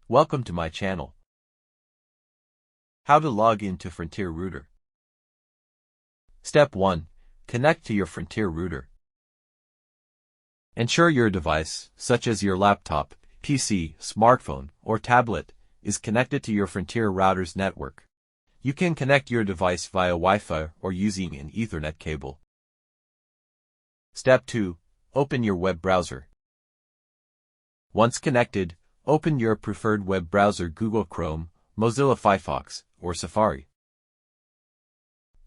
Welcome to my channel. How to log into Frontier Router. Step 1. Connect to your Frontier Router. Ensure your device, such as your laptop, PC, smartphone, or tablet, is connected to your Frontier router's network. You can connect your device via Wi-Fi or using an Ethernet cable. Step 2. Open your web browser. Once connected, open your preferred web browser: Google Chrome, Mozilla Firefox, or Safari.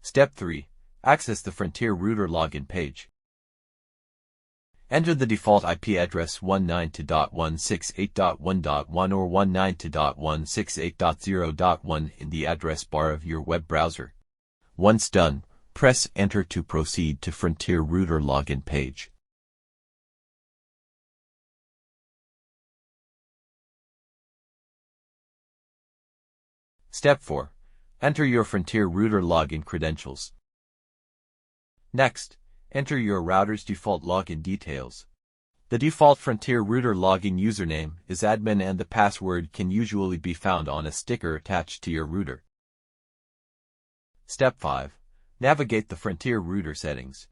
Step 3. Access the Frontier Router login page. Enter the default IP address 192.168.1.1 or 192.168.0.1 in the address bar of your web browser. Once done, press Enter to proceed to Frontier Router login page. Step 4. Enter your Frontier Router login credentials. Next, enter your router's default login details. The default Frontier Router login username is admin and the password can usually be found on a sticker attached to your router. Step 5. Navigate the Frontier Router settings.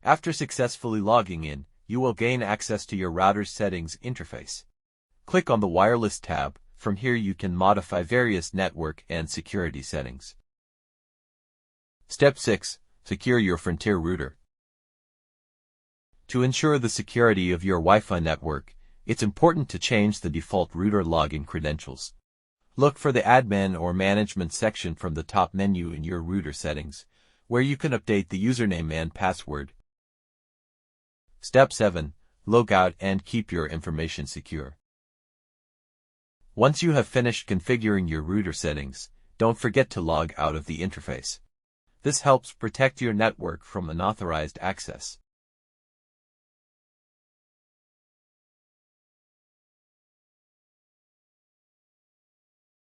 After successfully logging in, you will gain access to your router's settings interface. Click on the Wireless tab. From here you can modify various network and security settings. Step 6. Secure your Frontier Router. To ensure the security of your Wi-Fi network, it's important to change the default router login credentials. Look for the Admin or Management section from the top menu in your router settings, where you can update the username and password. Step 7. Log out and keep your information secure. Once you have finished configuring your router settings, don't forget to log out of the interface. This helps protect your network from unauthorized access.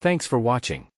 Thanks for watching.